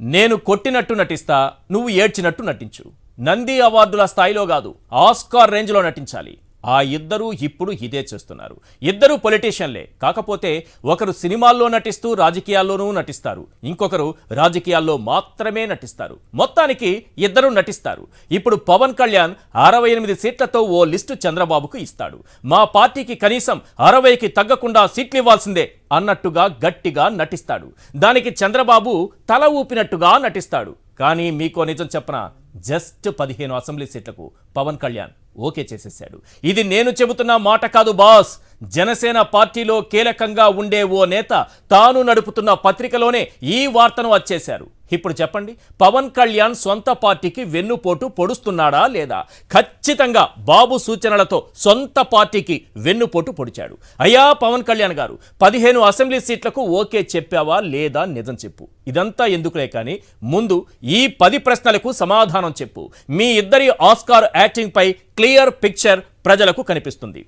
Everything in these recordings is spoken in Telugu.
నేను కొట్టినట్టు నటిస్తా, నువ్వు ఏడ్చినట్టు నటించు. నంది అవార్డుల స్థాయిలో కాదు, ఆస్కార్ రేంజ్లో నటించాలి. ఆ ఇద్దరూ ఇప్పుడు ఇదే చేస్తున్నారు. ఇద్దరు పొలిటీషియన్లే. కాకపోతే ఒకరు సినిమాల్లో నటిస్తూ రాజకీయాల్లోనూ నటిస్తారు, ఇంకొకరు రాజకీయాల్లో మాత్రమే నటిస్తారు. మొత్తానికి ఇద్దరు నటిస్తారు. ఇప్పుడు పవన్ కళ్యాణ్ 68 సీట్లతో ఓ లిస్టు చంద్రబాబుకు ఇస్తాడు. మా పార్టీకి కనీసం 60కి తగ్గకుండా సీట్లు ఇవ్వాల్సిందే అన్నట్టుగా గట్టిగా నటిస్తాడు. దానికి చంద్రబాబు తల ఊపినట్టుగా నటిస్తాడు. కానీ మీకో నిజం చెప్పనా, జస్ట్ 15 అసెంబ్లీ సీట్లకు పవన్ కళ్యాణ్ ఓకే చేసేశాడు. ఇది నేను చెబుతున్న మాట కాదు బాస్. జనసేన పార్టీలో కీలకంగా ఉండే ఓ నేత తాను నడుపుతున్న పత్రికలోనే ఈ వార్తను వచ్చేశారు. ఇప్పుడు చెప్పండి, పవన్ కళ్యాణ్ సొంత పార్టీకి వెన్నుపోటు పొడుస్తున్నాడా లేదా? ఖచ్చితంగా బాబు సూచనలతో సొంత పార్టీకి వెన్నుపోటు పొడిచాడు. అయ్యా పవన్ కళ్యాణ్ గారు, 15 అసెంబ్లీ సీట్లకు ఓకే చెప్పావా లేదా? నిజం చెప్పు. ఇదంతా ఎందుకులే కానీ ముందు ఈ 10 ప్రశ్నలకు సమాధానం చెప్పు. మీ ఇద్దరి ఆస్కార్ యాక్టింగ్ పై క్లియర్ పిక్చర్ ప్రజలకు కనిపిస్తుంది.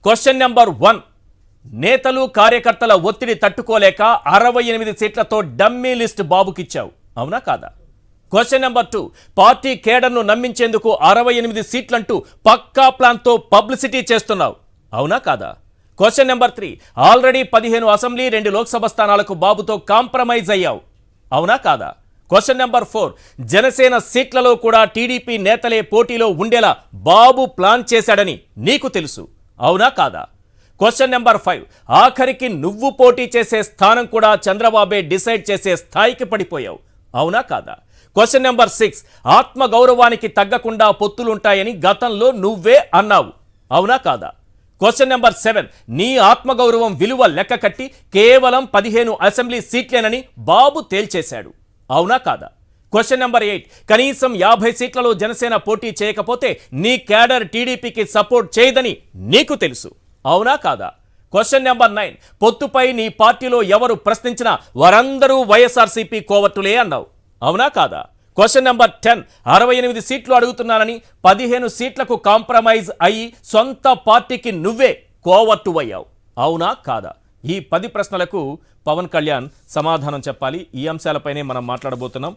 క్వశ్చన్ నెంబర్ 1, నేతలు కార్యకర్తల ఒత్తిడి తట్టుకోలేక 68 సీట్లతో డమ్మీ లిస్ట్ బాబుకిచ్చావు, అవునా కాదా? క్వశ్చన్ నెంబర్ 2, పార్టీ కేడర్ను నమ్మించేందుకు 68 సీట్లంటూ పక్కా ప్లాన్తో పబ్లిసిటీ చేస్తున్నావు, అవునా కాదా? Question number 3, already 15 assembly 2 Lok Sabha స్థానాలకు బాబుతో కాంప్రమైజ్ అయ్యావు, అవునా కాదా? క్వశ్చన్ నెంబర్ 4, జనసేన సీట్లలో కూడా టీడీపీ నేతలే పోటీలో ఉండేలా బాబు ప్లాన్ చేశాడని నీకు తెలుసు, అవునా కాదా? క్వశ్చన్ నెంబర్ 5, ఆఖరికి నువ్వు పోటీ చేసే స్థానం కూడా చంద్రబాబే డిసైడ్ చేసే స్థాయికి పడిపోయావు, అవునా కాదా? క్వశ్చన్ నెంబర్ 6, ఆత్మగౌరవానికి తగ్గకుండా పొత్తులుంటాయని గతంలో నువ్వే అన్నావు, అవునా కాదా? క్వశ్చన్ నెంబర్ 7, నీ ఆత్మగౌరవం విలువ లెక్క కట్టి కేవలం 15 అసెంబ్లీ సీట్లేనని బాబు తేల్చేశాడు, అవునా కాదా? క్వశ్చన్ నెంబర్ 8, కనీసం 50 సీట్లలో జనసేన పోటీ చేయకపోతే నీ క్యాడర్ టీడీపీకి సపోర్ట్ చేయదని నీకు తెలుసు, అవునా కాదా? క్వశ్చన్ నెంబర్ 9, పొత్తుపై నీ పార్టీలో ఎవరు ప్రశ్నించినా వారందరూ వైఎస్ఆర్సీపీ కోవర్టులే అన్నావు, అవునా కాదా? క్వశ్చన్ నెంబర్ 10, 68 సీట్లు అడుగుతున్నానని 15 సీట్లకు కాంప్రమైజ్ అయ్యి సొంత పార్టీకి నువ్వే కోవర్టు అయ్యావు, అవునా కాదా? ఈ 10 ప్రశ్నలకు పవన్ కళ్యాణ్ సమాధానం చెప్పాలి. ఈ అంశాలపైనే మనం మాట్లాడబోతున్నాం.